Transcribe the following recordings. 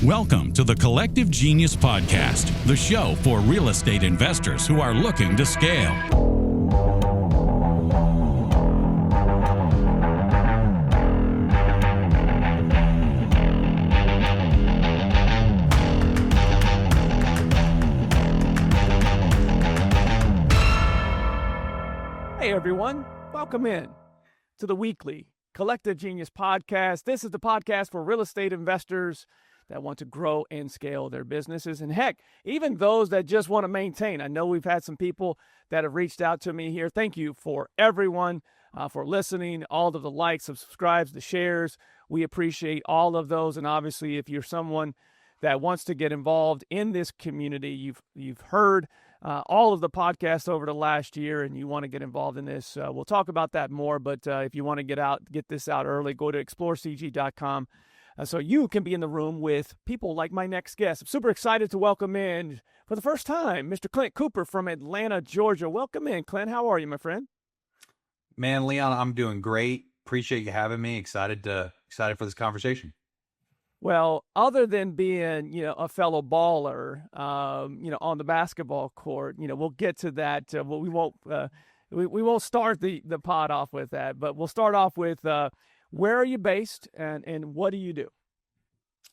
Welcome to the Collective Genius Podcast, the show for real estate investors who are looking to scale. Hey everyone, welcome in to the weekly Collective Genius Podcast. This is the podcast for real estate investors that want to grow and scale their businesses. And heck, even those that just want to maintain. I know we've had some people that have reached out to me here. Thank you for everyone for listening, all of the likes, subscribes, the shares. We appreciate all of those. And obviously, if you're someone that wants to get involved in this community, you've heard all of the podcasts over the last year and you want to get involved in this, we'll talk about that more. But if you want to get this out early, go to explorecg.com. So you can be in the room with people like my next guest. I'm super excited to welcome in, for the first time, Mr. Clint Cooper from Atlanta, Georgia. Welcome in, Clint. How are you, my friend? Man, Leon, I'm doing great. Appreciate you having me. Excited for this conversation. Well, other than being, a fellow baller, on the basketball court, we'll get to that. We won't start the pod off with that, but we'll start off with where are you based and what do you do?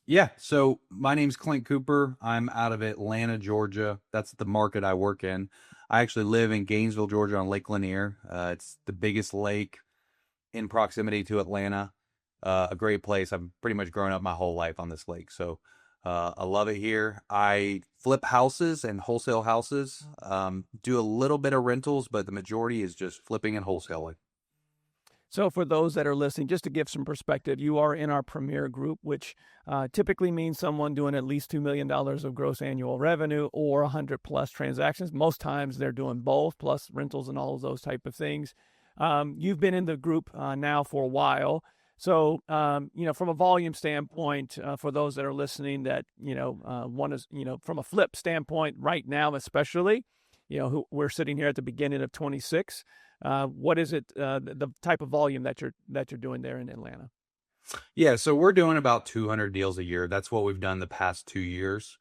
Yeah, so my name's Clint Cooper. I'm out of Atlanta, Georgia. That's the market I work in. I actually live in Gainesville, Georgia on Lake Lanier. It's the biggest lake in proximity to Atlanta. A great place. I've pretty much grown up my whole life on this lake. So I love it here. I flip houses and wholesale houses, do a little bit of rentals, but the majority is just flipping and wholesaling. So for those that are listening, just to give some perspective, you are in our premier group, which typically means someone doing at least $2 million of gross annual revenue or 100 plus transactions. Most times they're doing both, plus rentals and all of those type of things. You've been in the group now for a while. So, from a volume standpoint, for those that are listening that, one is, from a flip standpoint right now, especially, we're sitting here at the beginning of 26. What is it, the type of volume that you're doing there in Atlanta? Yeah, so we're doing about 200 deals a year. That's what we've done the past 2 years.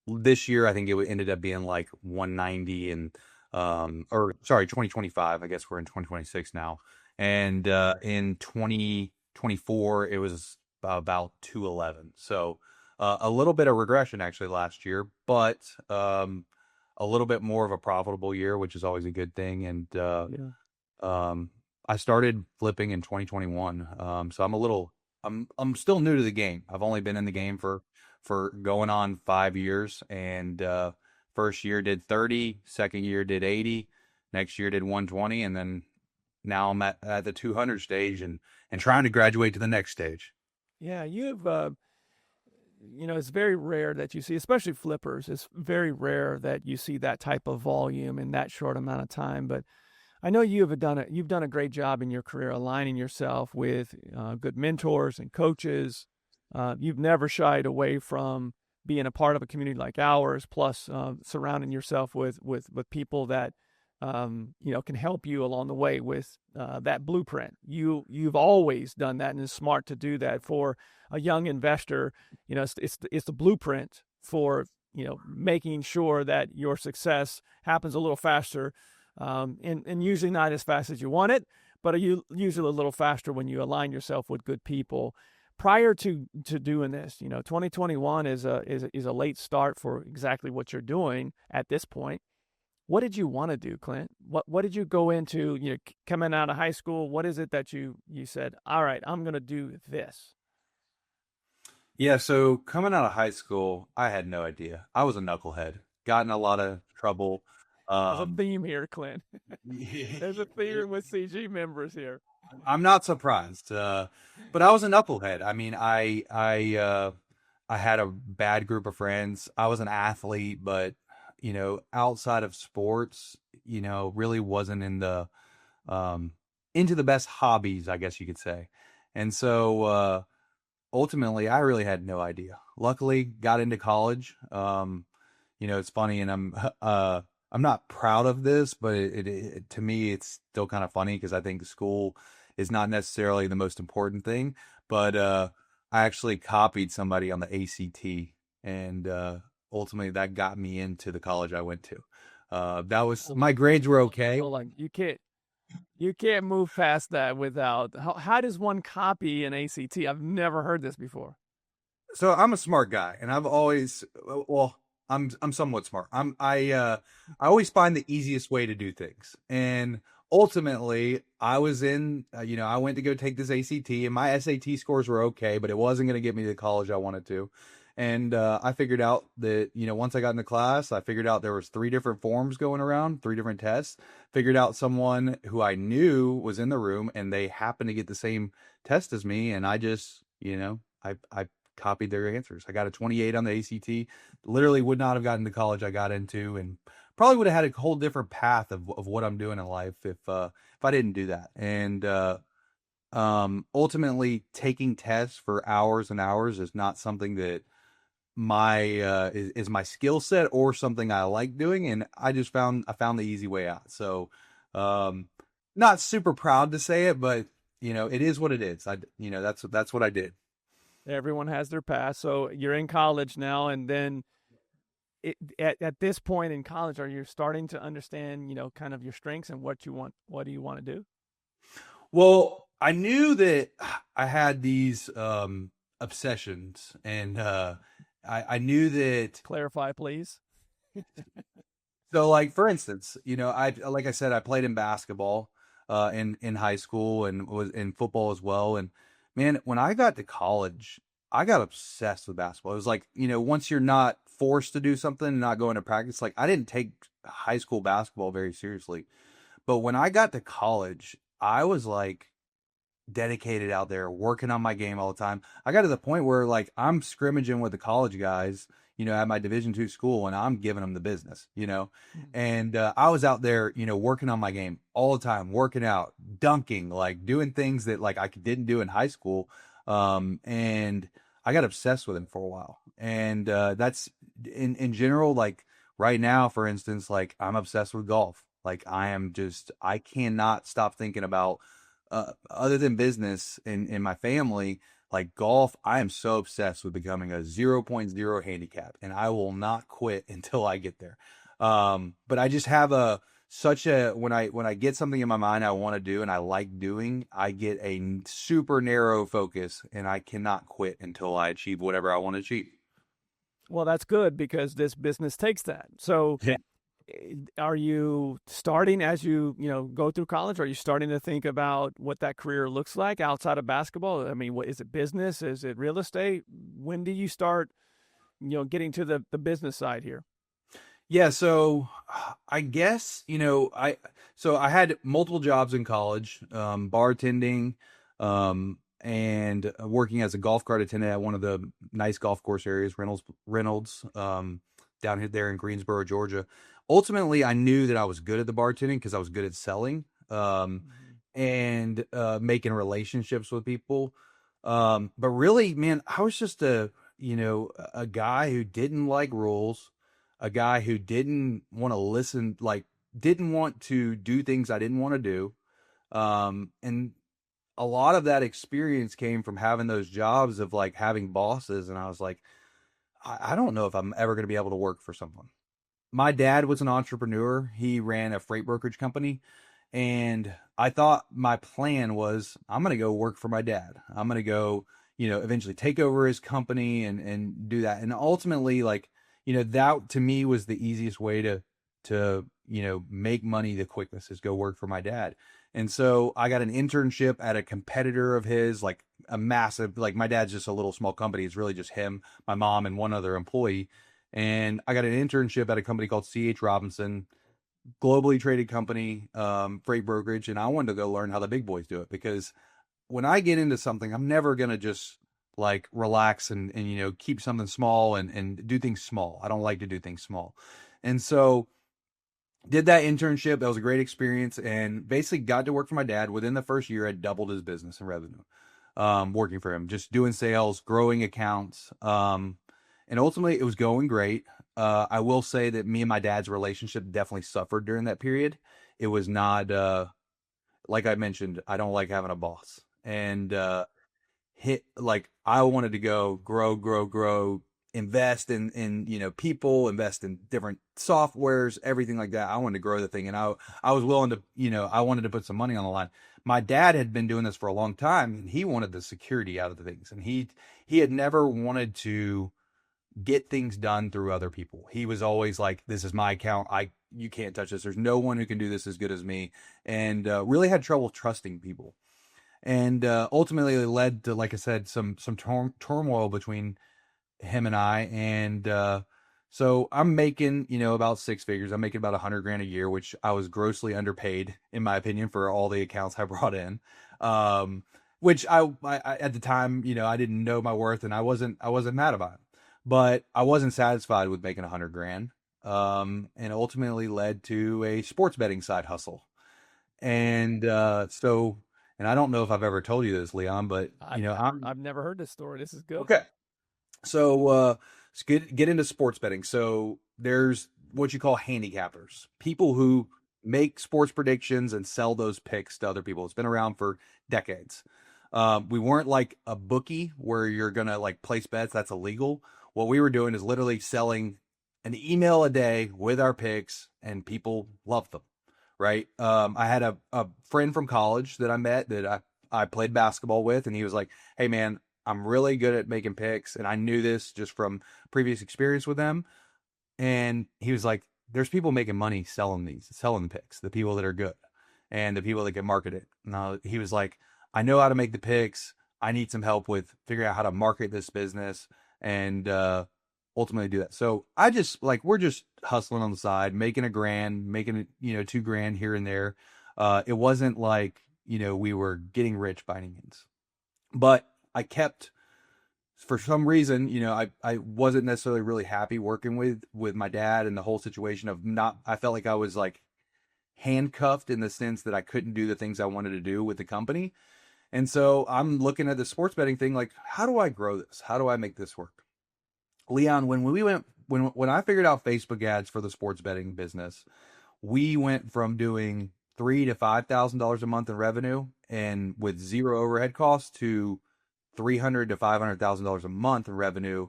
This year, I think it ended up being like 190 and, 2025. I guess we're in 2026 now. And in 2024, it was about 211. So a little bit of regression actually last year, but a little bit more of a profitable year, which is always a good thing. And I started flipping in 2021. So I'm still new to the game. I've only been in the game for going on 5 years. And first year did 30, second year did 80, next year did 120, and then now I'm at the 200 stage and trying to graduate to the next stage. Yeah, you've, it's very rare that you see, especially flippers, it's very rare that you see that type of volume in that short amount of time. But I know you've done a great job in your career aligning yourself with good mentors and coaches. You've never shied away from being a part of a community like ours, plus surrounding yourself with people that can help you along the way with that blueprint. You've always done that, and it's smart to do that for a young investor. It's the blueprint for making sure that your success happens a little faster, and usually not as fast as you want it, but usually a little faster when you align yourself with good people. Prior to doing this, 2021 is a late start for exactly what you're doing at this point. What did you want to do, Clint? What did you go into, coming out of high school? What is it that you said, all right, I'm going to do this? Yeah, so coming out of high school, I had no idea. I was a knucklehead, got in a lot of trouble. There's a theme here, Clint. There's a theme with CG members here. I'm not surprised, but I was a knucklehead. I mean, I had a bad group of friends. I was an athlete, but outside of sports, really wasn't in the, into the best hobbies, I guess you could say. And so, ultimately I really had no idea. Luckily got into college. It's funny, and I'm not proud of this, but it to me, it's still kind of funny because I think school is not necessarily the most important thing, but, I actually copied somebody on the ACT, and ultimately that got me into the college I went to. That was Hold my on, grades were okay. hold on. You can't move past that without. How does one copy an ACT? I've never heard this before. So I'm a smart guy, and I've always well, I'm somewhat smart. I always find the easiest way to do things, and ultimately I was in I went to go take this ACT, and my SAT scores were okay, but it wasn't going to get me to the college I wanted to. And I figured out that once I got into class, I figured out there was three different forms going around, three different tests. Figured out someone who I knew was in the room, and they happened to get the same test as me, and I just I copied their answers. I got a 28 on the ACT. Literally would not have gotten the college I got into, and probably would have had a whole different path of what I'm doing in life if I didn't do that. And ultimately, taking tests for hours and hours is not something that my is my skill set or something I like doing, and I found the easy way out. So, um, not super proud to say it, but it is what it is. That's what I did. Everyone has their past. So you're in college now, and then at this point in college, are you starting to understand, kind of your strengths and what you want? What do you want to do? Well, I knew that I had these obsessions, and I knew that. Clarify, please. So, like for instance, like I said, I played in basketball in high school and was in football as well. And man, when I got to college, I got obsessed with basketball. It was like once you're not forced to do something and not going to practice, like I didn't take high school basketball very seriously. But when I got to college, I was like dedicated out there working on my game all the time. I got to the point where like I'm scrimmaging with the college guys, at my Division II school, and I'm giving them the business, and I was out there, working on my game all the time, working out, dunking, like doing things that like I didn't do in high school. And I got obsessed with him for a while. And that's in general, like right now, for instance, like I'm obsessed with golf. Like I cannot stop thinking about other than business in my family, like golf, I am so obsessed with becoming a zero point 0.0 handicap, and I will not quit until I get there. But I just have such a when I get something in my mind I want to do and I like doing, I get a super narrow focus, and I cannot quit until I achieve whatever I want to achieve. Well, that's good because this business takes that. So are you starting as you go through college? Are you starting to think about what that career looks like outside of basketball? I mean, what is it? Business? Is it real estate? When do you start getting to the business side here? Yeah, so I guess, I had multiple jobs in college, bartending, and working as a golf cart attendant at one of the nice golf course areas, Reynolds, down here there in Greensboro, Georgia. Ultimately, I knew that I was good at the bartending because I was good at selling, Mhm. and making relationships with people. But really, man, I was just a guy who didn't like rules, a guy who didn't want to listen, like didn't want to do things I didn't want to do. And a lot of that experience came from having those jobs of like having bosses. And I was like, I don't know if I'm ever going to be able to work for someone. My dad was an entrepreneur. He ran a freight brokerage company. And I thought my plan was I'm going to go work for my dad. I'm going to go, eventually take over his company and do that. And ultimately, like, that to me was the easiest way to make money the quickest is go work for my dad. And so I got an internship at a competitor of his, like a massive, like my dad's just a little small company. It's really just him, my mom, and one other employee. And I got an internship at a company called C.H. Robinson, globally traded company, freight brokerage, and I wanted to go learn how the big boys do it because when I get into something, I'm never gonna just like relax and keep something small and do things small. I don't like to do things small, and so did that internship. That was a great experience, and basically got to work for my dad. Within the first year, I doubled his business and revenue, working for him, just doing sales, growing accounts, and ultimately it was going great. I will say that me and my dad's relationship definitely suffered during that period. It was not like I mentioned, I don't like having a boss, and I wanted to go grow, invest in, people, invest in different softwares, everything like that. I wanted to grow the thing. And I was willing to, I wanted to put some money on the line. My dad had been doing this for a long time, and he wanted the security out of the things. And he had never wanted to get things done through other people. He was always like, this is my account. You can't touch this. There's no one who can do this as good as me. And really had trouble trusting people. And ultimately it led to, like I said, some turmoil between him and I. And so I'm making, about six figures. I'm making about $100,000 a year, which I was grossly underpaid, in my opinion, for all the accounts I brought in. Which I at the time, I didn't know my worth, and I wasn't mad about it. But I wasn't satisfied with making $100,000, and ultimately led to a sports betting side hustle. And and I don't know if I've ever told you this, Leon, but I've never heard this story. This is good. Okay. So let's get into sports betting. So there's what you call handicappers, people who make sports predictions and sell those picks to other people. It's been around for decades. We weren't like a bookie where you're gonna like place bets. That's illegal. What we were doing is literally selling an email a day with our picks, and people loved them. Right. I had a friend from college that I met that I played basketball with, and he was like, hey man, I'm really good at making picks. And I knew this just from previous experience with them. And he was like, there's people making money selling the picks, the people that are good and the people that get marketed. Now he was like, I know how to make the picks. I need some help with figuring out how to market this business and ultimately do that. So we're just hustling on the side, making $1,000, making it, $2,000 here and there. It wasn't like, we were getting rich by any means, but I kept, for some reason, I wasn't necessarily really happy working with my dad and the whole situation of I felt like I was like handcuffed in the sense that I couldn't do the things I wanted to do with the company. And so I'm looking at the sports betting thing, like, how do I grow this? How do I make this work? Leon, when I figured out Facebook ads for the sports betting business, we went from doing $3,000 to $5,000 a month in revenue and with zero overhead costs to $300,000 to $500,000 a month in revenue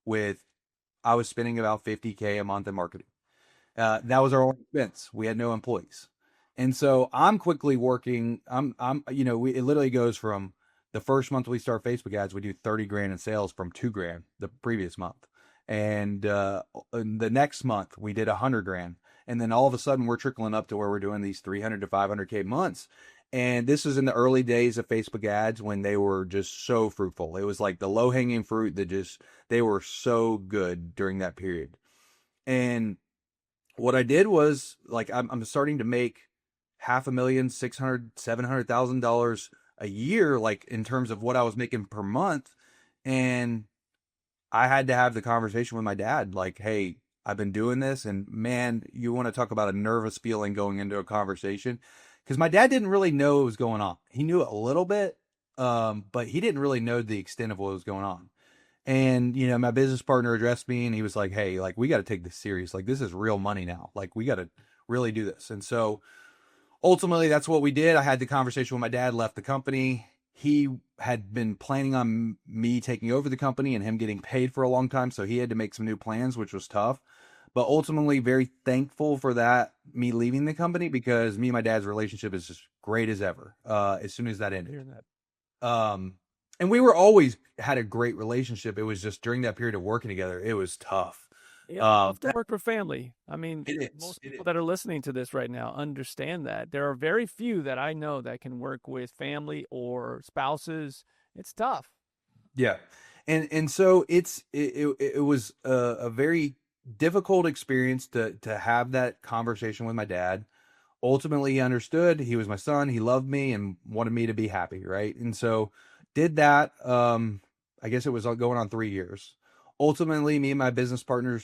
I was spending about $50,000 a month in marketing. That was our only expense. We had no employees. And so I'm quickly working. It literally goes from the first month we start Facebook ads, we do $30,000 in sales from $2,000 the previous month. And the next month we did $100,000. And then all of a sudden we're trickling up to where we're doing these $300,000 to $500,000 months. And this was in the early days of Facebook ads when they were just so fruitful. It was like the low hanging fruit they were so good during that period. And what I did was like, I'm starting to make $500,000, $600,000, $700,000 a year, like in terms of what I was making per month. And I had to have the conversation with my dad, like, hey, I've been doing this, and man, you want to talk about a nervous feeling going into a conversation. Because my dad didn't really know what was going on. He knew a little bit, but he didn't really know the extent of what was going on. And, my business partner addressed me and he was like, hey, like, we got to take this serious. Like, this is real money now. Like, we got to really do this. And so ultimately, that's what we did. I had the conversation with my dad, left the company. He had been planning on me taking over the company and him getting paid for a long time. So he had to make some new plans, which was tough. But ultimately, very thankful for that, me leaving the company, because me and my dad's relationship is just great as ever. As soon as that ended, and we were always had a great relationship. It was just during that period of working together, it was tough. Yeah, tough to work for family. I mean, most people that are listening to this right now understand that. There are very few that I know that can work with family or spouses. It's tough. Yeah, and so it was a very difficult experience to have that conversation with my dad. Ultimately, he understood. He was my son. He loved me and wanted me to be happy, right? And so did that. I guess it was going on 3 years. Ultimately, me and my business partner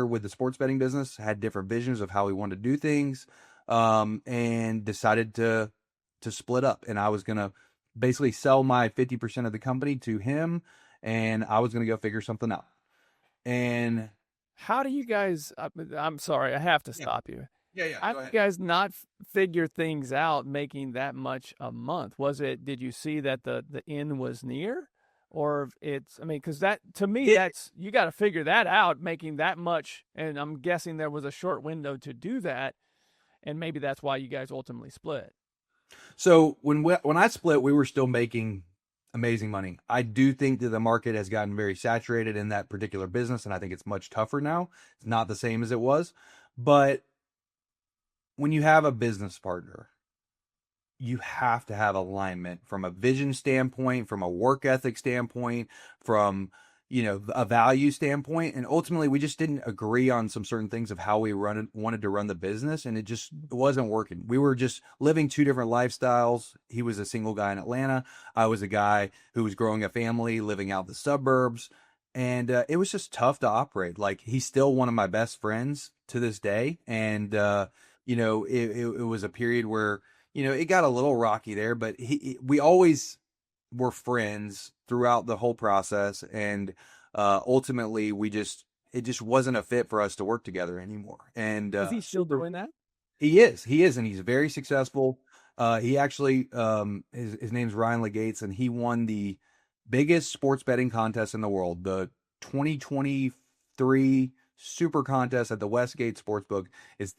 with the sports betting business had different visions of how we wanted to do things, and decided to split up. And I was going to basically sell my 50% of the company to him, and I was going to go figure something out. And how do you guys, I'm sorry, I have to stop you. Yeah, How go do you ahead. guys not figure things out making that much a month? Did you see that the end was near? Or it's, I mean, because that, to me, It, that's, you got to figure that out, making that much. And I'm guessing there was a short window to do that. And maybe that's why you guys ultimately split. so when I split, we were still making amazing money. I do think that the market has gotten very saturated in that particular business, and I think it's much tougher now. It's not the same as it was. But when you have a business partner, you have to have alignment from a vision standpoint, from a work ethic standpoint, from a value standpoint. And ultimately we just didn't agree on some certain things of how we wanted to run the business, and it wasn't working. We were just living two different lifestyles. He was a single guy in Atlanta. I was a guy who was growing a family living out the suburbs, and it was just tough to operate. Like, he's still one of my best friends to this day. And it was a period where it got a little rocky there, but we always were friends throughout the whole process. And ultimately, it just wasn't a fit for us to work together anymore. And Is he still doing that? he is, and he's very successful. He actually, his name's Ryan Legates, and he won the biggest sports betting contest in the world, the 2023 Super Contest at the Westgate Sportsbook. It's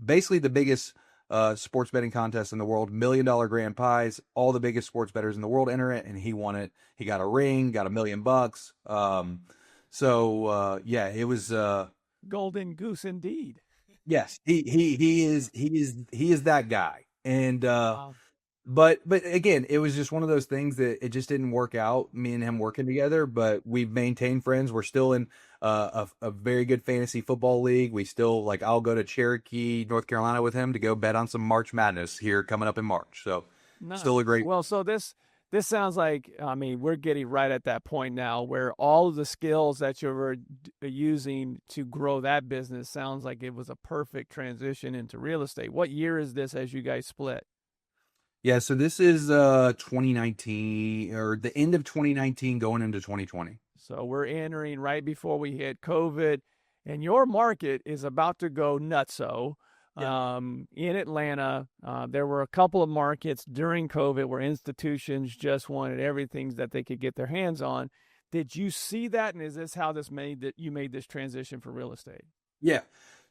basically the biggest sports betting contest in the world. $1 million grand prize. All the biggest sports bettors in the world enter it, and he won it. He got a ring, got $1 million. Yeah, it was. Golden goose indeed. Yes, he is that guy. And Wow. but again, it was just one of those things that it just didn't work out, me and him working together. But we've maintained friends. We're still in a very good fantasy football league. We still, like, I'll go to Cherokee, North Carolina with him to go bet on some March Madness here coming up in March. So still a Nice. great. Well, so this sounds like, I mean, we're getting right at that point now where all of the skills that you were using to grow that business sounds like it was a perfect transition into real estate. What year is this as you guys split? Yeah, so this is 2019, or the end of 2019 going into 2020. So we're entering right before we hit COVID, and your market is about to go nutso. Yeah. In Atlanta, there were a couple of markets during COVID where institutions just wanted everything that they could get their hands on. Did you see that, and is this how you made this transition for real estate? Yeah.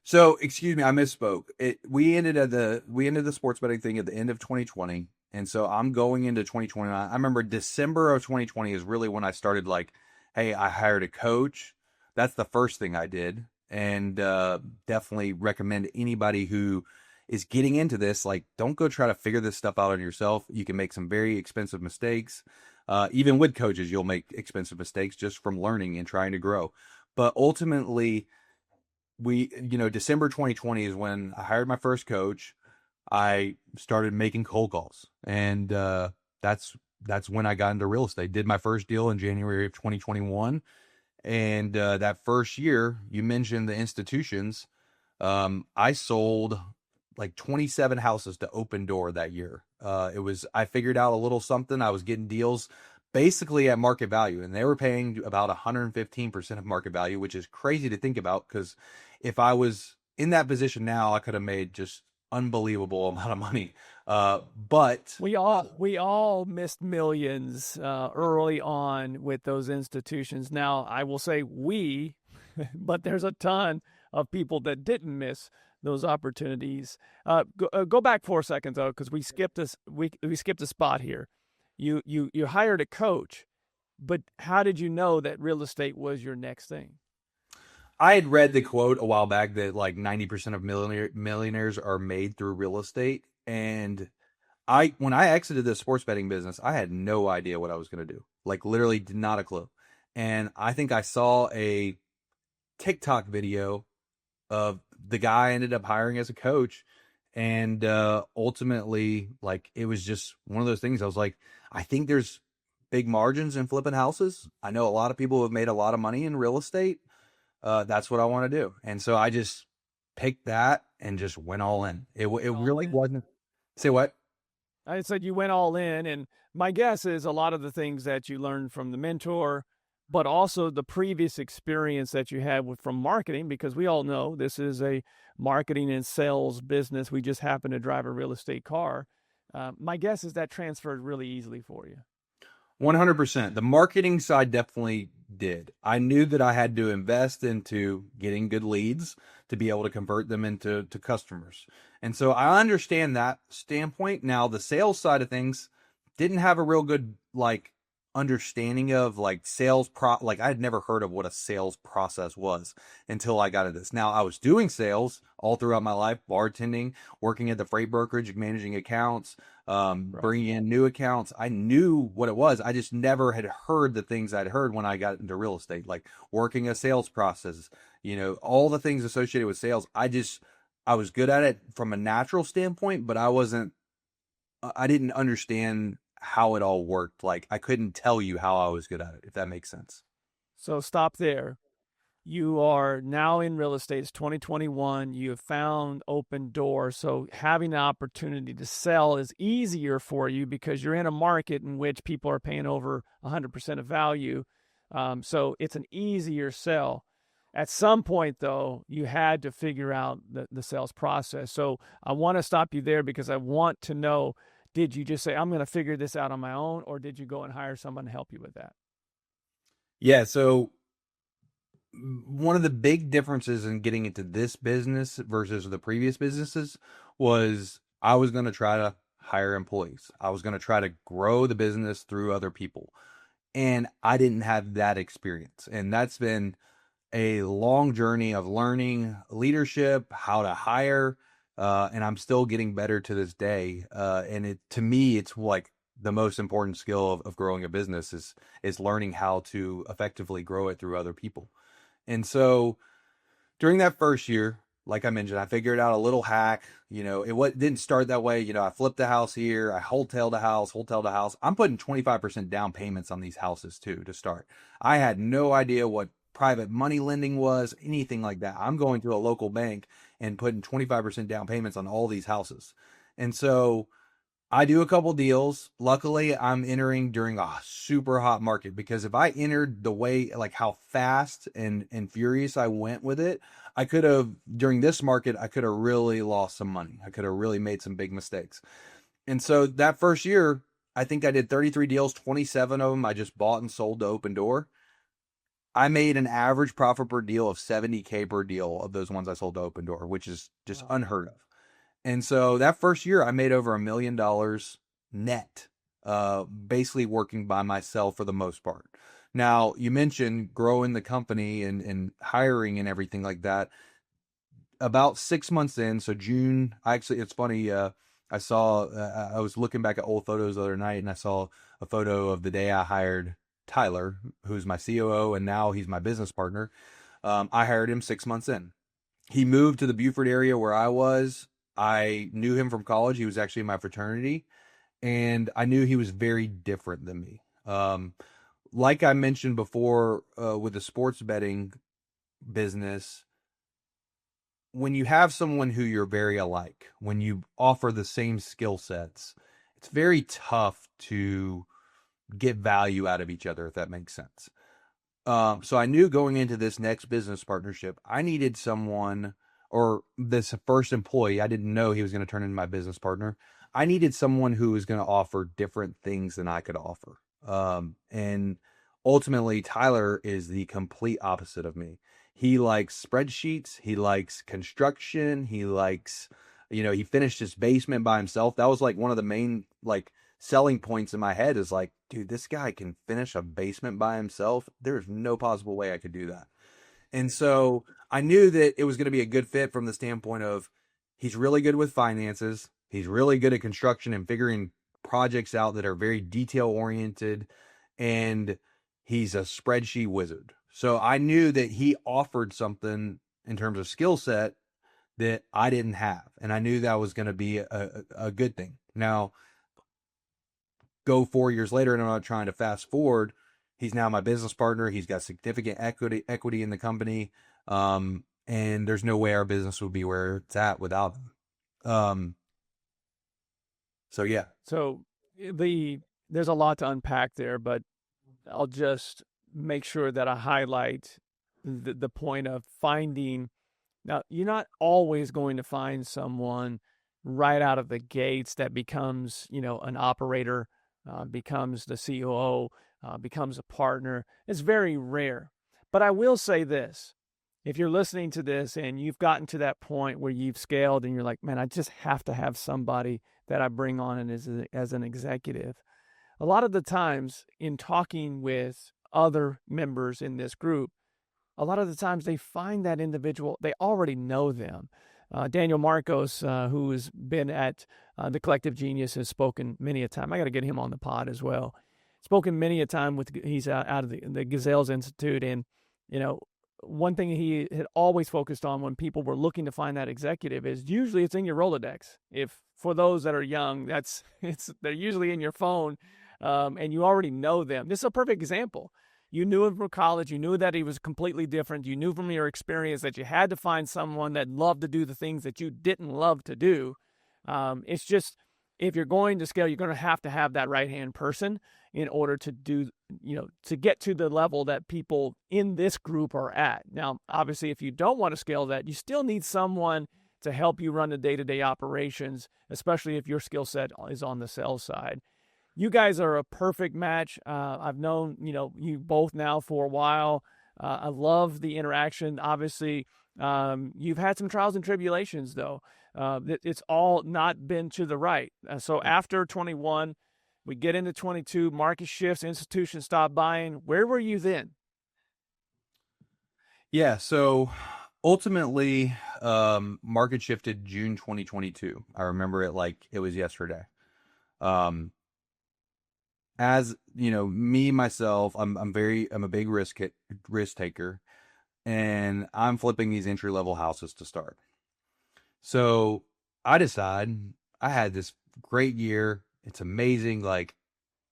So, excuse me, I misspoke. We ended the sports betting thing at the end of 2020, and so I'm going into 2021. I remember December of 2020 is really when I started, like, hey, I hired a coach. That's the first thing I did, and definitely recommend anybody who is getting into this, like, don't go try to figure this stuff out on yourself. You can make some very expensive mistakes. Even with coaches, you'll make expensive mistakes just from learning and trying to grow. But ultimately, December 2020 is when I hired my first coach. I started making cold calls, and that's when I got into real estate. Did my first deal in January of 2021, and that first year, you mentioned the institutions. I sold like 27 houses to Opendoor that year. I figured out a little something. I was getting deals basically at market value, and they were paying about 115% of market value, which is crazy to think about, because if I was in that position now, I could have made just unbelievable amount of money. But We all missed millions early on with those institutions. Now, I will say but there's a ton of people that didn't miss those opportunities. Go back 4 seconds though, because we skipped a spot here. You hired a coach, but how did you know that real estate was your next thing? I had read the quote a while back that like 90% of millionaires are made through real estate. And when I exited the sports betting business, I had no idea what I was going to do. Like, literally did not a clue. And I think I saw a TikTok video of the guy I ended up hiring as a coach. And ultimately, like, it was just one of those things. I was like, I think there's big margins in flipping houses. I know a lot of people have made a lot of money in real estate. That's what I want to do. And so I just picked that and just went all in. It really wasn't. Say what? I said you went all in, and my guess is a lot of the things that you learned from the mentor but also the previous experience that you had from marketing, because we all know this is a marketing and sales business. We just happen to drive a real estate car. My guess is that transferred really easily for you. 100%. The marketing side definitely did. I knew that I had to invest into getting good leads to be able to convert them into customers. And so I understand that standpoint. Now, the sales side of things didn't have a real good understanding of like I had never heard of what a sales process was until I got into this. Now, I was doing sales all throughout my life, bartending, working at the freight brokerage, managing accounts, bringing in new accounts. I knew what it was. I just never had heard the things I'd heard when I got into real estate, like working a sales process, all the things associated with sales. I was good at it from a natural standpoint, but I didn't understand how it all worked. Like I couldn't tell you how I was good at it, if that makes sense. So stop there. You are now in real estate. It's 2021. You have found Opendoor. So having the opportunity to sell is easier for you because you're in a market in which people are paying over 100% of value. So it's an easier sell. At some point, though, you had to figure out the sales process. So I want to stop you there because I want to know, did you just say, I'm going to figure this out on my own, or did you go and hire someone to help you with that? Yeah. So one of the big differences in getting into this business versus the previous businesses was I was going to try to hire employees. I was going to try to grow the business through other people. And I didn't have that experience. And that's been a long journey of learning leadership, how to hire, and I'm still getting better to this day. And to me, it's like the most important skill of growing a business is learning how to effectively grow it through other people. And so during that first year, like I mentioned, I figured out a little hack. It didn't start that way. I flipped the house here. I wholesaled the house. I'm putting 25% down payments on these houses too to start. I had no idea what private money lending was, anything like that. I'm going to a local bank and putting 25% down payments on all these houses. And so I do a couple deals. Luckily, I'm entering during a super hot market, because if I entered the way, like how fast and furious I went with it, I could have, during this market, I could have really lost some money. I could have really made some big mistakes. And so that first year, I think I did 33 deals, 27 of them I just bought and sold to Opendoor. I made an average profit per deal of $70K per deal of those ones I sold to Opendoor, which is just unheard of. And so that first year, I made over $1 million net, basically working by myself for the most part. Now, you mentioned growing the company and hiring and everything like that. About 6 months in, so June, it's funny, I was looking back at old photos the other night, and I saw a photo of the day I hired Tyler, who's my COO, and now he's my business partner. I hired him 6 months in. He moved to the Beaufort area where I was. I knew him from college. He was actually in my fraternity, and I knew he was very different than me. Like I mentioned before, with the sports betting business, when you have someone who you're very alike, when you offer the same skill sets, it's very tough to get value out of each other, if that makes sense. So I knew going into this next business partnership, I needed someone, or this first employee, I didn't know he was going to turn into my business partner. I needed someone who was going to offer different things than I could offer. And ultimately, Tyler is the complete opposite of me. He likes spreadsheets. He likes construction. He likes, he finished his basement by himself. That was like one of the main selling points in my head, is like, dude, this guy can finish a basement by himself. There's no possible way I could do that. And so I knew that it was going to be a good fit from the standpoint of he's really good with finances. He's really good at construction and figuring projects out that are very detail oriented. And he's a spreadsheet wizard. So I knew that he offered something in terms of skill set that I didn't have. And I knew that was going to be a good thing. Now, go 4 years later, and I'm not trying to fast forward. He's now my business partner. He's got significant equity in the company. And there's no way our business would be where it's at without him. So yeah. So there's a lot to unpack there, but I'll just make sure that I highlight the point of finding. Now, you're not always going to find someone right out of the gates that becomes, an operator, becomes the COO, becomes a partner. It's very rare. But I will say this. If you're listening to this and you've gotten to that point where you've scaled and you're like, man, I just have to have somebody that I bring on as an executive. A lot of the times in talking with other members in this group, a lot of the times they find that individual, they already know them. Daniel Marcos, who has been at the Collective Genius, has spoken many a time. I got to get him on the pod as well. Spoken many a time he's out of the Gazelles Institute. And, one thing he had always focused on when people were looking to find that executive is usually it's in your Rolodex. If for those that are young, they're usually in your phone, and you already know them. This is a perfect example. You knew him from college. You knew that he was completely different. You knew from your experience that you had to find someone that loved to do the things that you didn't love to do. It's just, if you're going to scale, you're going to have that right-hand person in order to do, to get to the level that people in this group are at. Now, obviously, if you don't want to scale that, you still need someone to help you run the day-to-day operations, especially if your skill set is on the sales side. You guys are a perfect match. I've known, you both now for a while. I love the interaction. Obviously, you've had some trials and tribulations, though. It's all not been to the right. So after 21, we get into 22, market shifts, institutions stop buying. Where were you then? Yeah, so ultimately, market shifted June 2022. I remember it like it was yesterday. As me myself, I'm a big risk taker, and I'm flipping these entry level houses to start. So I decide I had this great year. It's amazing. Like,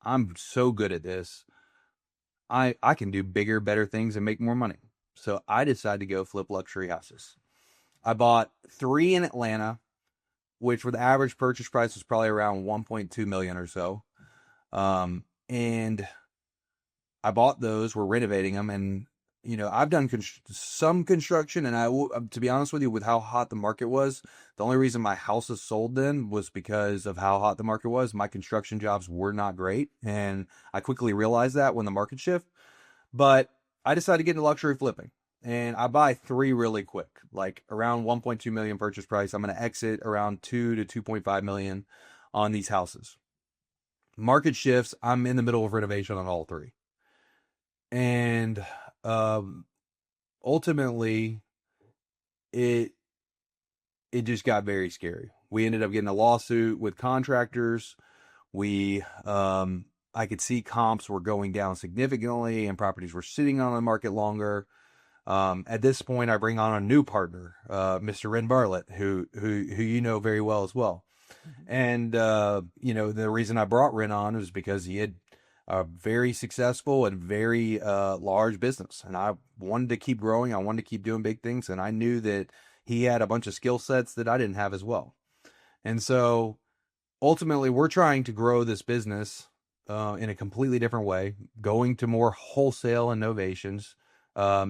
I'm so good at this. I can do bigger, better things and make more money. So I decided to go flip luxury houses. I bought 3 in Atlanta, which with the average purchase price was probably around 1.2 million or so. And I bought those, we're renovating them, and, I've done some construction, and to be honest with you, with how hot the market was, the only reason my houses sold then was because of how hot the market was. My construction jobs were not great, and I quickly realized that when the market shift, but I decided to get into luxury flipping, and I buy 3 really quick, like around 1.2 million purchase price. I'm going to exit around 2 to 2.5 million on these houses. Market shifts, I'm in the middle of renovation on all 3. And ultimately, it just got very scary. We ended up getting a lawsuit with contractors. I could see comps were going down significantly and properties were sitting on the market longer. At this point, I bring on a new partner, Mr. Ren Bartlett, who you know very well as well. And, the reason I brought Ren on was because he had a very successful and very large business. And I wanted to keep growing. I wanted to keep doing big things. And I knew that he had a bunch of skill sets that I didn't have as well. And so ultimately, we're trying to grow this business in a completely different way, going to more wholesale and novations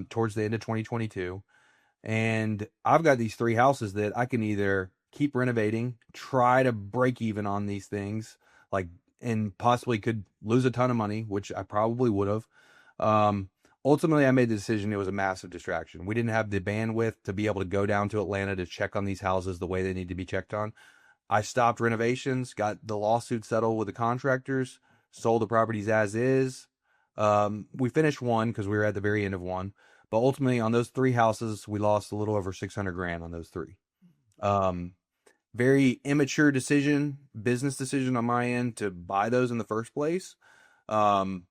towards the end of 2022. And I've got these 3 houses that I can either keep renovating, try to break even on these things, and possibly could lose a ton of money, which I probably would have. Ultimately, I made the decision. It was a massive distraction. We didn't have the bandwidth to be able to go down to Atlanta to check on these houses the way they need to be checked on. I stopped renovations, got the lawsuit settled with the contractors, sold the properties as is. We finished one because we were at the very end of one. But ultimately, on those 3 houses, we lost a little over 600 grand on those 3. Very immature business decision on my end to buy those in the first place. But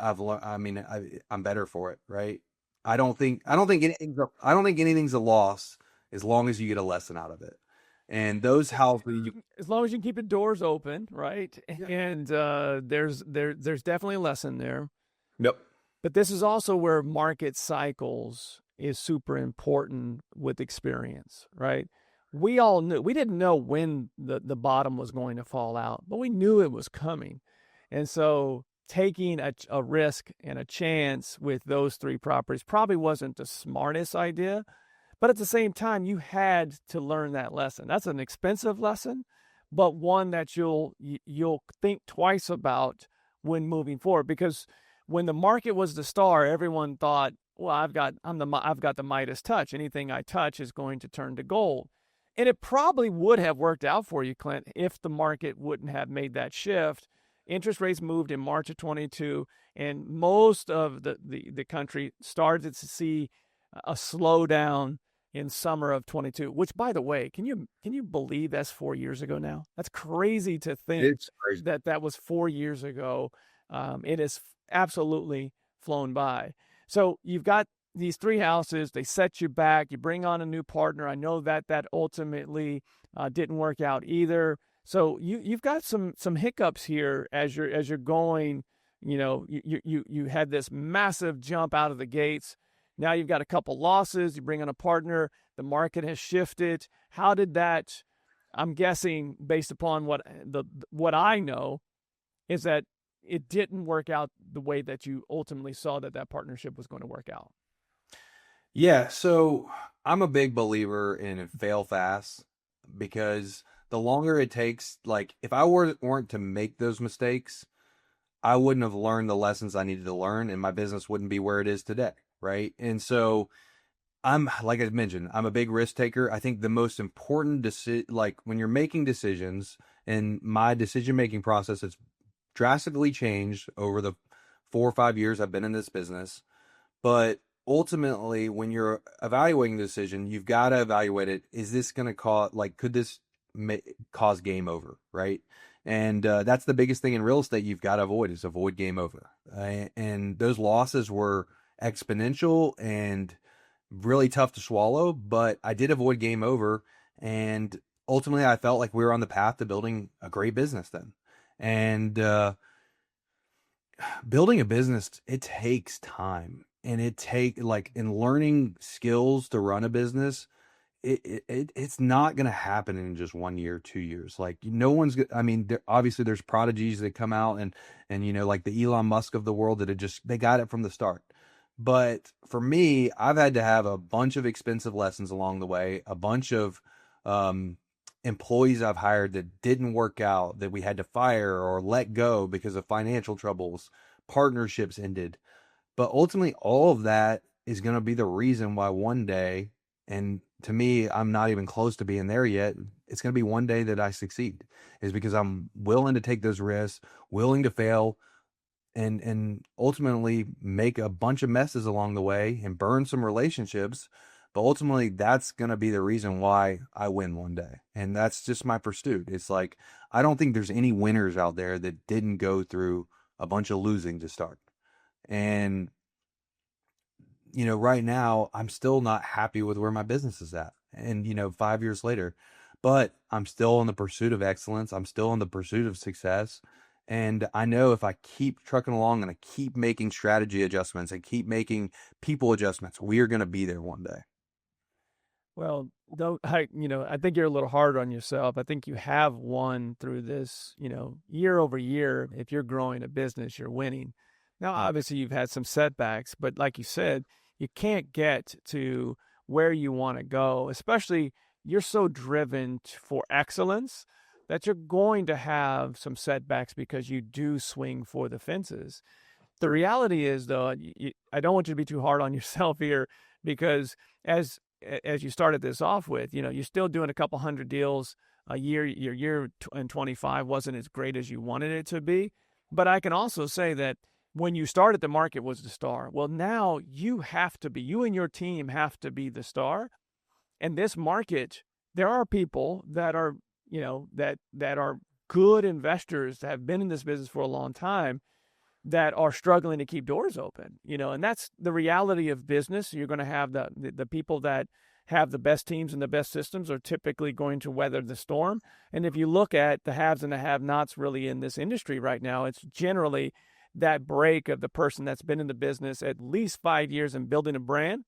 I'm better for it, right? I don't think anything's a loss as long as you get a lesson out of it. And those houses, as long as you keep the doors open, right? Yeah. And there's definitely a lesson there. Yep. But this is also where market cycles is super important with experience, right? We didn't know when the bottom was going to fall out, but we knew it was coming. And so taking a risk and a chance with those 3 properties probably wasn't the smartest idea. But at the same time, you had to learn that lesson. That's an expensive lesson, but one that you'll think twice about when moving forward. Because when the market was the star, everyone thought, well, I've got the Midas touch. Anything I touch is going to turn to gold. And it probably would have worked out for you, Clint, if the market wouldn't have made that shift. Interest rates moved in March of 22, and most of the country started to see a slowdown in summer of 22, which, by the way, can you believe that's 4 years ago now? That's crazy to think. It's crazy. that was 4 years ago. It has absolutely flown by. So you've got these 3 houses. They set you back. You bring on a new partner. I know that ultimately didn't work out either. So you've got some hiccups here as you're going. You had this massive jump out of the gates. Now you've got a couple losses. You bring on a partner. The market has shifted. How did that? I'm guessing, based upon what I know, is that it didn't work out the way that you ultimately saw that partnership was going to work out. Yeah, so I'm a big believer in fail fast, because the longer it takes, like if I weren't to make those mistakes, I wouldn't have learned the lessons I needed to learn, and my business wouldn't be where it is today, right? And so like I mentioned, I'm a big risk taker. I think the most important like when you're making decisions, and my decision-making process has drastically changed over the 4 or 5 years I've been in this business. But ultimately, when you're evaluating the decision, you've got to evaluate it. Is this going to cause, could this cause game over, right? And that's the biggest thing in real estate you've got to avoid game over. And those losses were exponential and really tough to swallow, but I did avoid game over. And ultimately, I felt like we were on the path to building a great business then. And building a business, it takes time, and in learning skills to run a business, it's not going to happen in just 1 year, 2 years. Like no one's, I mean, obviously there's prodigies that come out and like the Elon Musk of the world that they got it from the start. But for me, I've had to have a bunch of expensive lessons along the way, a bunch of employees I've hired that didn't work out, that we had to fire or let go because of financial troubles, partnerships ended. But ultimately, all of that is going to be the reason why one day, and to me, I'm not even close to being there yet, it's going to be one day that I succeed, is because I'm willing to take those risks, willing to fail, and ultimately make a bunch of messes along the way and burn some relationships. But ultimately, that's going to be the reason why I win one day. And that's just my pursuit. It's like, I don't think there's any winners out there that didn't go through a bunch of losing to start. And, right now, I'm still not happy with where my business is at. And, 5 years later, but I'm still in the pursuit of excellence. I'm still in the pursuit of success. And I know if I keep trucking along and I keep making strategy adjustments and keep making people adjustments, we are going to be there one day. Well, I think you're a little hard on yourself. I think you have won through this, year over year. If you're growing a business, you're winning. Now, obviously, you've had some setbacks, but like you said, you can't get to where you want to go, especially you're so driven for excellence that you're going to have some setbacks because you do swing for the fences. The reality is, though, I don't want you to be too hard on yourself here, because as you started this off with, you're still doing a couple hundred deals a year. Your year in 25 wasn't as great as you wanted it to be. But I can also say that when you started, the market was the star. Well, now you and your team have to be the star. And this market, there are people that are, that are good investors that have been in this business for a long time that are struggling to keep doors open, and that's the reality of business. You're going to have the people that have the best teams and the best systems are typically going to weather the storm. And if you look at the haves and the have-nots really in this industry right now, it's generally that break of the person that's been in the business at least 5 years and building a brand,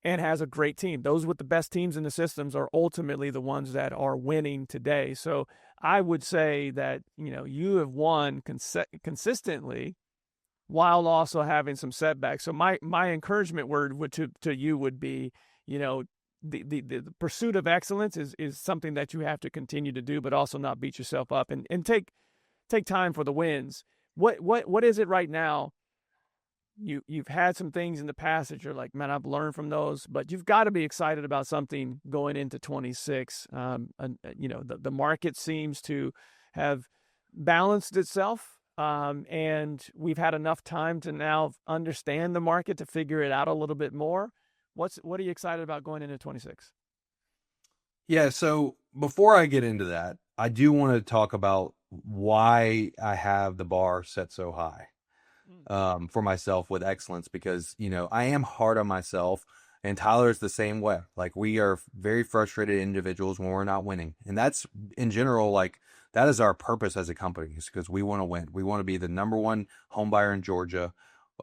and has a great team. Those with the best teams in the systems are ultimately the ones that are winning today. So I would say that, you have won consistently while also having some setbacks. So my encouragement word to you would be, the pursuit of excellence is something that you have to continue to do, but also not beat yourself up, and take time for the wins. What is it right now? You've had some things in the past that you're like, man, I've learned from those, but you've got to be excited about something going into 26. The market seems to have balanced itself, and we've had enough time to now understand the market to figure it out a little bit more. What are you excited about going into 26? Yeah, so before I get into that, I do want to talk about why I have the bar set so high for myself with excellence, because, I am hard on myself, and Tyler is the same way. Like, we are very frustrated individuals when we're not winning. And that's, in general, like, that is our purpose as a company, is because we want to win. We want to be the number one home buyer in Georgia.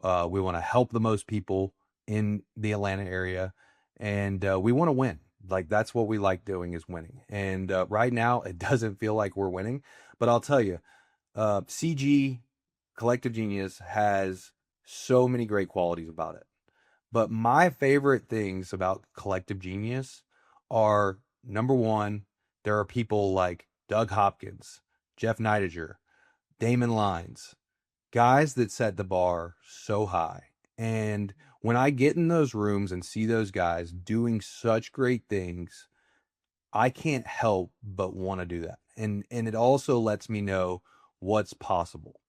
We want to help the most people in the Atlanta area, and we want to win. Like, that's what we like doing, is winning. And right now it doesn't feel like we're winning, but I'll tell you, CG Collective Genius has so many great qualities about it. But my favorite things about Collective Genius are, number one, there are people like Doug Hopkins, Jeff Neidiger, Damon Lines, guys that set the bar so high. And when I get in those rooms and see those guys doing such great things, I can't help but want to do that. And it also lets me know what's possible.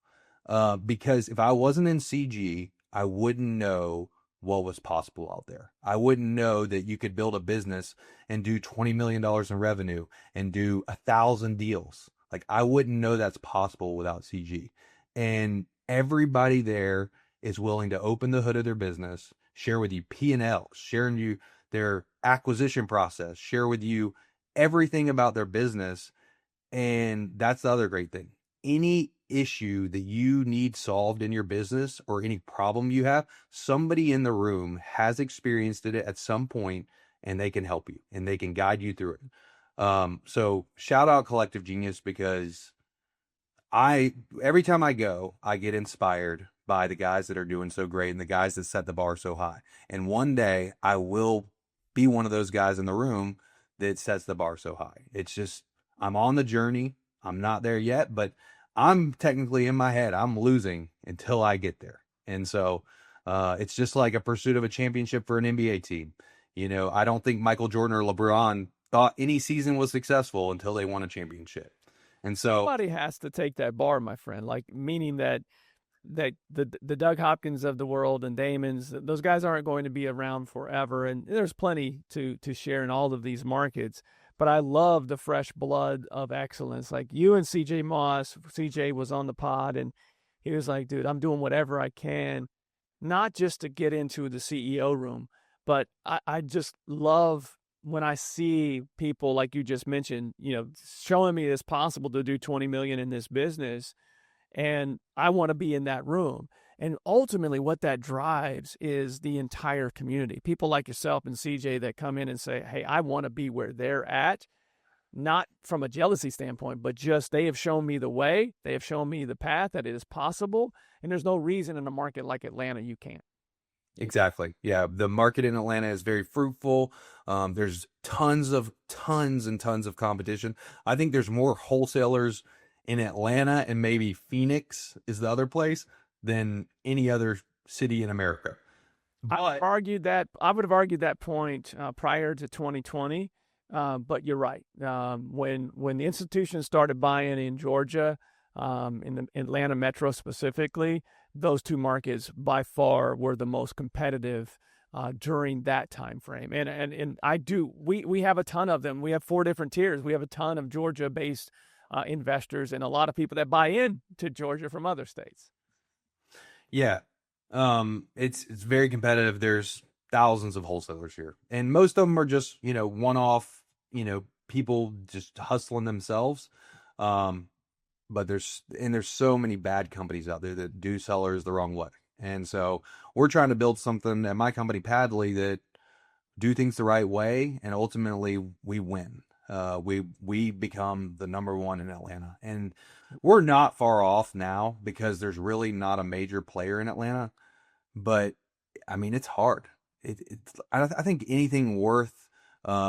Because if I wasn't in CG, I wouldn't know what was possible out there. I wouldn't know that you could build a business and do $20 million in revenue and do 1,000 deals. Like, I wouldn't know that's possible without CG. And everybody there is willing to open the hood of their business, share with you P&L, sharing you their acquisition process, share with you everything about their business. And that's the other great thing. Any issue that you need solved in your business, or any problem you have, somebody in the room has experienced it at some point, and they can help you and they can guide you through it. So shout out Collective Genius, because every time I go, I get inspired by the guys that are doing so great and the guys that set the bar so high. And one day I will be one of those guys in the room that sets the bar so high. It's just, I'm on the journey. I'm not there yet, but I'm technically, in my head, I'm losing until I get there. And so it's just like a pursuit of a championship for an NBA team. I don't think Michael Jordan or LeBron thought any season was successful until they won a championship. And so somebody has to take that bar, my friend, like, meaning that the Doug Hopkins of the world and Damon's, those guys aren't going to be around forever. And there's plenty to share in all of these markets. But I love the fresh blood of excellence. Like you and CJ Moss, CJ was on the pod, and he was like, dude, I'm doing whatever I can, not just to get into the CEO room, but I just love when I see people like you just mentioned, showing me it's possible to do 20 million in this business. And I want to be in that room. And ultimately what that drives is the entire community. People like yourself and CJ that come in and say, hey, I want to be where they're at, not from a jealousy standpoint, but just they have shown me the way. They have shown me the path that it is possible. And there's no reason in a market like Atlanta you can't. Exactly. Yeah. The market in Atlanta is very fruitful. There's tons of competition. I think there's more wholesalers in Atlanta, and maybe Phoenix is the other place, than any other city in America. I would have argued that point prior to 2020, but you're right. When the institution started buying in Georgia, in the Atlanta metro specifically, those two markets by far were the most competitive during that time frame. And we have a ton of them. We have 4 different tiers. We have a ton of Georgia-based investors and a lot of people that buy in to Georgia from other states. Yeah. It's very competitive. There's thousands of wholesalers here, and most of them are just, one-off, people just hustling themselves. But there's so many bad companies out there that do sellers the wrong way. And so we're trying to build something at my company, Padley, that do things the right way, and ultimately we win. We become the number one in Atlanta, and we're not far off now because there's really not a major player in Atlanta. But I mean, it's hard. I think anything worth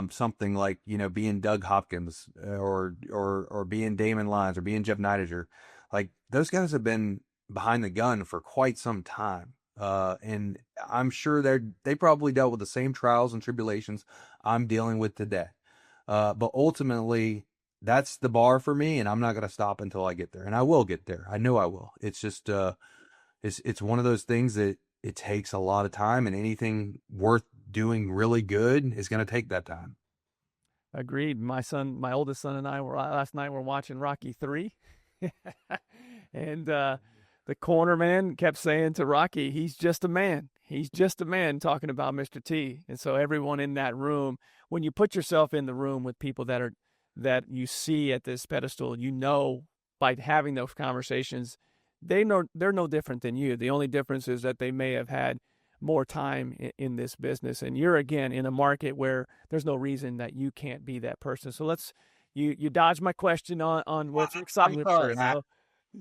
something like, being Doug Hopkins, or being Damon Lyons, or being Jeff Neidiger, like those guys have been behind the gun for quite some time. And I'm sure they probably dealt with the same trials and tribulations I'm dealing with today. But ultimately, that's the bar for me, and I'm not going to stop until I get there. And I will get there. I know I will. It's just, it's one of those things that it takes a lot of time, and anything worth doing really good is going to take that time. Agreed. My oldest son and I were last night. We're watching Rocky 3, and the corner man kept saying to Rocky, "He's just a man. He's just a man," talking about Mr. T. And so everyone in that room, when you put yourself in the room with people that you see at this pedestal, by having those conversations, they're no different than you. The only difference is that they may have had more time in this business, and you're again in a market where there's no reason that you can't be that person. So you dodged my question on what's exciting. Sorry,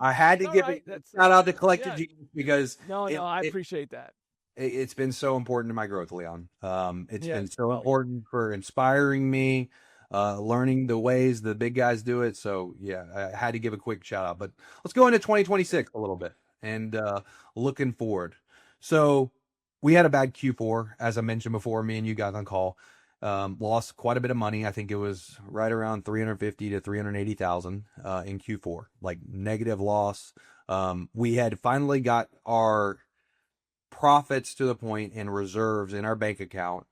I had to give a shout out to Collective Genius because I appreciate that. It's been so important to my growth, Leon. It's been so important for inspiring me, learning the ways the big guys do it. So yeah, I had to give a quick shout out. But let's go into 2026 a little bit and looking forward. So we had a bad Q4, as I mentioned before. Me and you guys on call lost quite a bit of money. I think it was right around 350 to 380,000 in Q4, like negative loss. We had finally got our profits to the point and reserves in our bank account,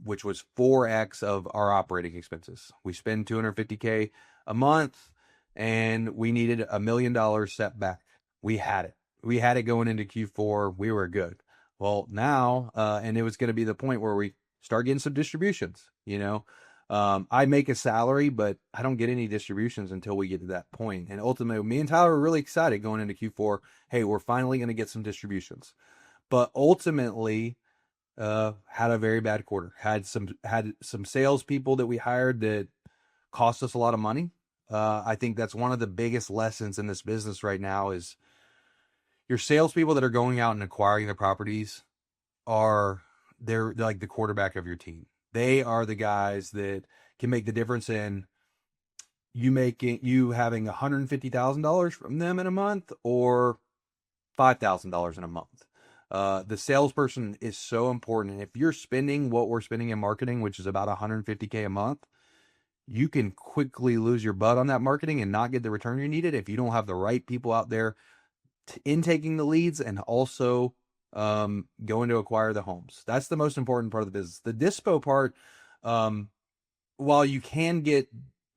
which was 4x of our operating expenses. We spend $250K a month, and we needed $1 million set back. We had it going into Q4. We were good. Well, now, and it was going to be the point where we start getting some distributions. I make a salary, but I don't get any distributions until we get to that point. And ultimately, me and Tyler were really excited going into Q4. Hey, we're finally going to get some distributions. But ultimately, had a very bad quarter. Had some salespeople that we hired that cost us a lot of money. I think that's one of the biggest lessons in this business right now is your salespeople that are going out and acquiring the properties they're like the quarterback of your team. They are the guys that can make the difference in you having $150,000 from them in a month or $5,000 in a month. The salesperson is so important. And if you're spending what we're spending in marketing, which is about $150K a month, you can quickly lose your butt on that marketing and not get the return you needed if you don't have the right people out there intaking the leads and also going to acquire the homes. That's the most important part of the business. The dispo part, while you can get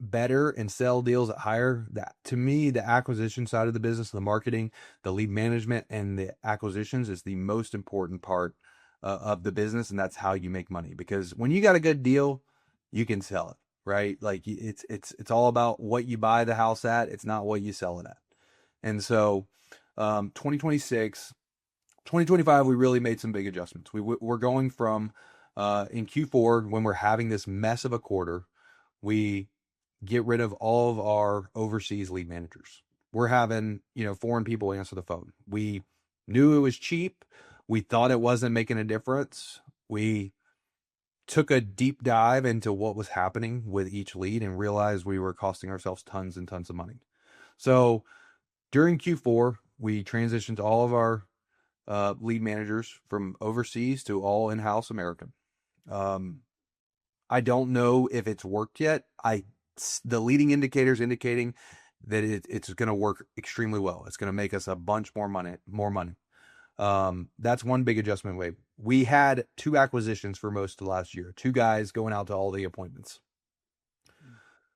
better and sell deals at higher, that to me, the acquisition side of the business, the marketing, the lead management, and the acquisitions is the most important part of the business. And that's how you make money, because when you got a good deal, you can sell it, right? Like it's all about what you buy the house at. It's not what you sell it at. And so 2026, 2025, we really made some big adjustments. We're going from in Q4, when we're having this mess of a quarter, we get rid of all of our overseas lead managers. We're having, foreign people answer the phone. We knew it was cheap. We thought it wasn't making a difference. We took a deep dive into what was happening with each lead and realized we were costing ourselves tons and tons of money. So during Q4, we transitioned all of our lead managers from overseas to all in-house American. I don't know if it's worked yet. The leading indicators indicating that it's going to work extremely well. It's going to make us a bunch more money. That's one big adjustment. We had 2 acquisitions for most of last year. 2 guys going out to all the appointments.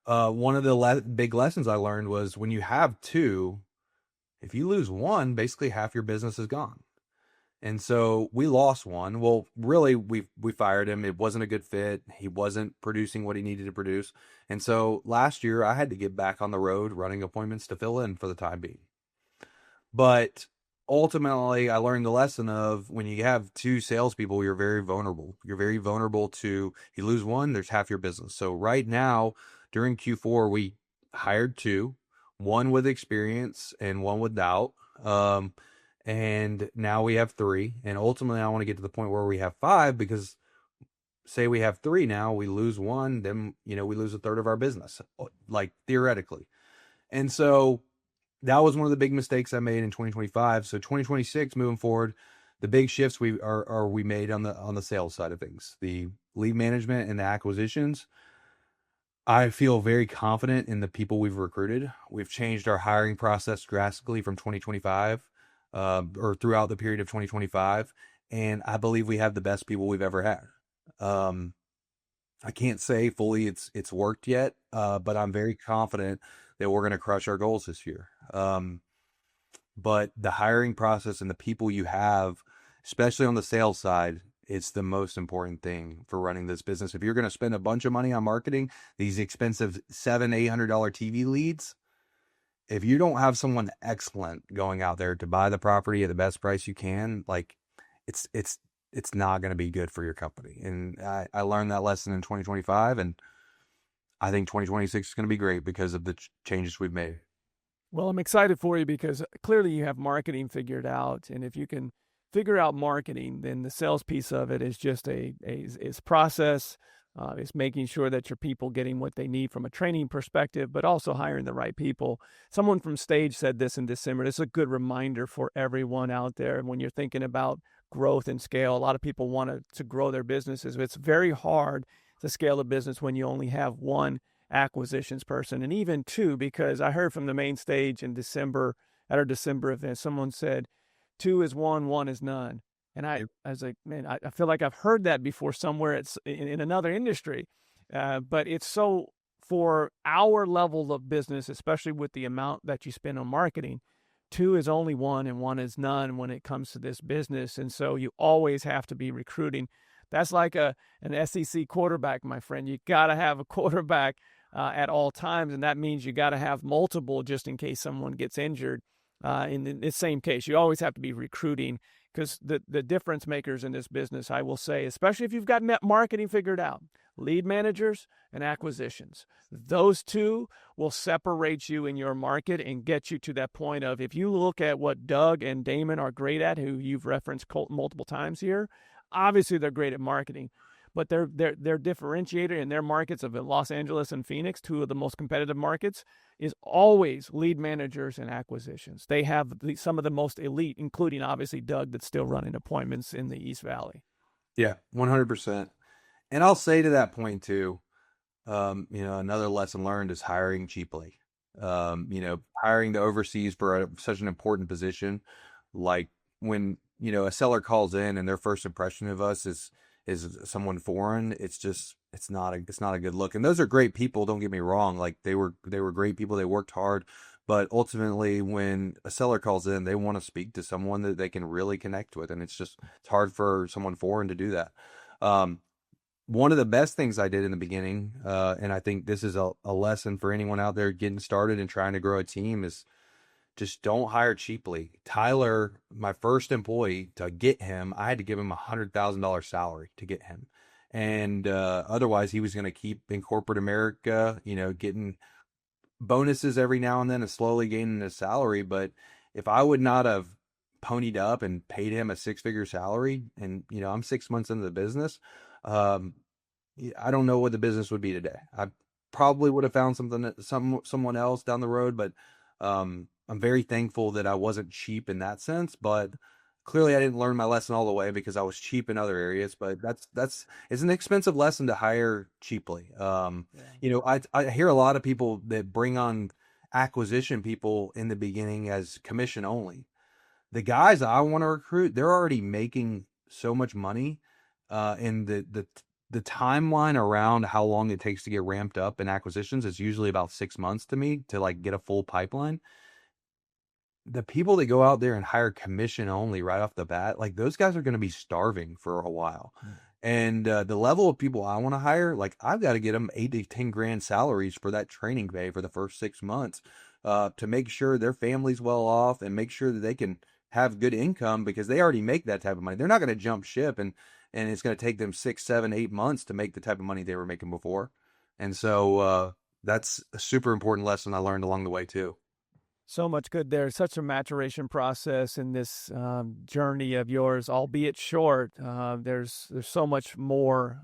One of the big lessons I learned was when you have 2, if you lose one, basically half your business is gone. And so we lost one. Well, really, we fired him. It wasn't a good fit. He wasn't producing what he needed to produce. And so last year, I had to get back on the road running appointments to fill in for the time being. But ultimately, I learned the lesson of when you have two salespeople, you're very vulnerable. You're very vulnerable to, you lose one, there's half your business. So right now, during Q4, we hired two, one with experience and one with doubt. And now we have three. And ultimately, I want to get to the point where we have five, because say we have three now, we lose one, then, we lose a third of our business, like theoretically. And so that was one of the big mistakes I made in 2025. So 2026, moving forward, the big shifts we made on the sales side of things, the lead management and the acquisitions. I feel very confident in the people we've recruited. We've changed our hiring process drastically from 2025, or throughout the period of 2025, and I believe we have the best people we've ever had. I can't say fully it's worked yet, but I'm very confident that we're going to crush our goals this year. But the hiring process and the people you have, especially on the sales side, it's the most important thing for running this business. If you're going to spend a bunch of money on marketing, these expensive $700-800 TV leads, if you don't have someone excellent going out there to buy the property at the best price you can, like it's not going to be good for your company. And I learned that lesson in 2025, and I think 2026 is going to be great because of the changes we've made. Well, I'm excited for you because clearly you have marketing figured out. And if you can figure out marketing, then the sales piece of it is just is process. It's making sure that your people getting what they need from a training perspective, but also hiring the right people. Someone from Stage said this in December. This is a good reminder for everyone out there. And when you're thinking about growth and scale, a lot of people want to grow their businesses. It's very hard to scale a business when you only have one acquisitions person, and even two, because I heard from the main stage in December at our December event, someone said, two is one is none. And I was like, man, I feel like I've heard that before somewhere. It's in another industry, but it's so for our level of business, especially with the amount that you spend on marketing, two is only one and one is none when it comes to this business. And so you always have to be recruiting. That's like an SEC quarterback, my friend. You got to have a quarterback at all times, and that means you got to have multiple just in case someone gets injured. In the same case, you always have to be recruiting, because the difference makers in this business, I will say, especially if you've got marketing figured out, lead managers and acquisitions, those two will separate you in your market and get you to that point of, if you look at what Doug and Damon are great at, who you've referenced multiple times here, obviously they're great at marketing, but their differentiator in their markets of Los Angeles and Phoenix, two of the most competitive markets, is always lead managers and acquisitions. They have some of the most elite, including obviously Doug, that's still running appointments in the East Valley. Yeah, 100%. And I'll say to that point too, another lesson learned is hiring cheaply. Hiring the overseas for such an important position, like when a seller calls in and their first impression of us is someone foreign, it's not a good look. And those are great people, don't get me wrong. Like they were great people, they worked hard, but ultimately when a seller calls in, they want to speak to someone that they can really connect with, and it's hard for someone foreign to do that. One of the best things I did in the beginning, and I think this is a lesson for anyone out there getting started and trying to grow a team, is just don't hire cheaply. Tyler, my first employee, to get him, I had to give him $100,000 salary to get him. And otherwise, he was going to keep in corporate America, getting bonuses every now and then and slowly gaining his salary. But if I would not have ponied up and paid him a six-figure salary, and, I'm 6 months into the business, I don't know what the business would be today. I probably would have found someone else down the road, but I'm very thankful that I wasn't cheap in that sense, but clearly I didn't learn my lesson all the way because I was cheap in other areas. But it's an expensive lesson to hire cheaply. I hear a lot of people that bring on acquisition people in the beginning as commission only. The guys I want to recruit, they're already making so much money, and the timeline around how long it takes to get ramped up in acquisitions is usually about 6 months to me to like get a full pipeline. The people that go out there and hire commission only right off the bat, like those guys are going to be starving for a while. And the level of people I want to hire, like I've got to get them 8 to 10 grand salaries for that training pay for the first 6 months, to make sure their family's well off and make sure that they can have good income because they already make that type of money. They're not going to jump ship and it's going to take them 6, 7, 8 months to make the type of money they were making before. And so that's a super important lesson I learned along the way too. So much good there. Such a maturation process in this journey of yours, albeit short. There's so much more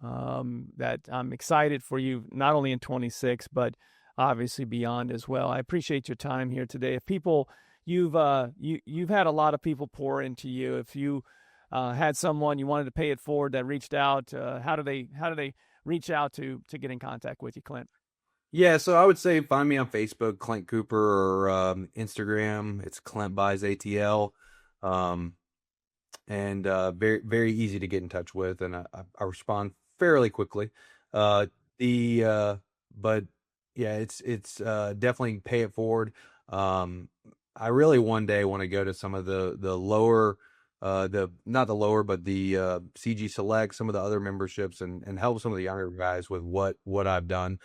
that I'm excited for you, not only in 26, but obviously beyond as well. I appreciate your time here today. If people, you've had a lot of people pour into you. If you had someone you wanted to pay it forward that reached out, how do they reach out to get in contact with you, Clint? Yeah, so I would say find me on Facebook, Clint Cooper, or Instagram. It's Clint Buys ATL, and very very easy to get in touch with, and I respond fairly quickly. But yeah, it's definitely pay it forward. I really one day want to go to some of the lower, not the lower, but the CG Select, some of the other memberships, and help some of the younger guys with what I've done.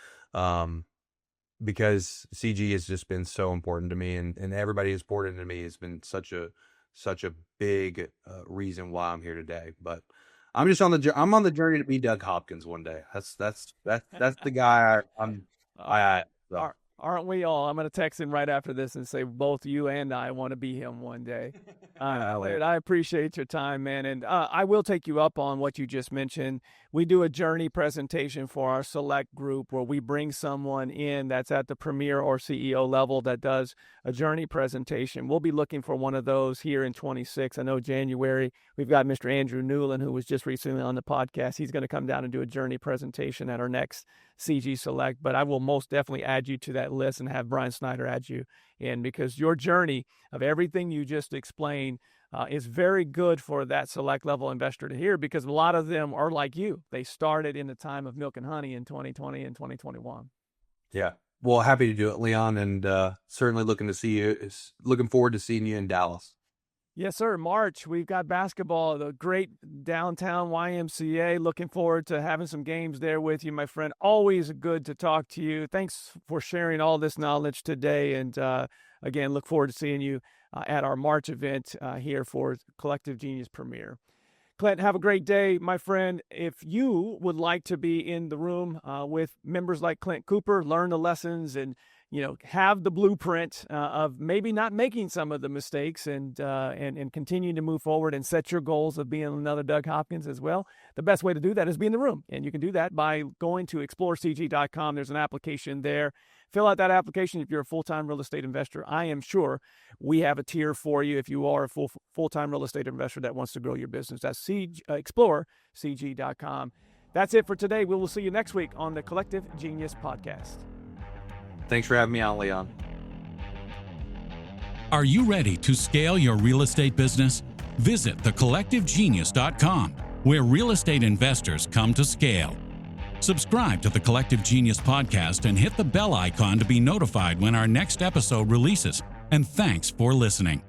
Because CG has just been so important to me, and everybody who's poured into me has been such a big reason why I'm here today. But I'm just on the journey to be Doug Hopkins one day. That's the guy so. Aren't we all? I'm going to text him right after this and say both you and I want to be him one day. I appreciate your time, man. And I will take you up on what you just mentioned. We do a journey presentation for our select group where we bring someone in that's at the premier or CEO level that does a journey presentation. We'll be looking for one of those here in 26. I know January, we've got Mr. Andrew Newland, who was just recently on the podcast. He's going to come down and do a journey presentation at our next CG Select, but I will most definitely add you to that list and have Brian Snyder add you in, because your journey of everything you just explained is very good for that select level investor to hear, because a lot of them are like you. They started in the time of milk and honey in 2020 and 2021. Yeah. Well, happy to do it, Leon, and certainly looking forward to seeing you in Dallas. Yes, sir. March, we've got basketball, the great downtown YMCA. Looking forward to having some games there with you, my friend. Always good to talk to you. Thanks for sharing all this knowledge today. And again, look forward to seeing you at our March event here for Collective Genius Premier. Clint, have a great day, my friend. If you would like to be in the room with members like Clint Cooper, learn the lessons and have the blueprint of maybe not making some of the mistakes and continuing to move forward and set your goals of being another Doug Hopkins as well. The best way to do that is be in the room. And you can do that by going to explorecg.com. There's an application there. Fill out that application if you're a full-time real estate investor. I am sure we have a tier for you if you are a full-time real estate investor that wants to grow your business. That's explorecg.com. That's it for today. We will see you next week on the Collective Genius Podcast. Thanks for having me on, Leon. Are you ready to scale your real estate business? Visit thecollectivegenius.com, where real estate investors come to scale. Subscribe to the Collective Genius Podcast and hit the bell icon to be notified when our next episode releases. And thanks for listening.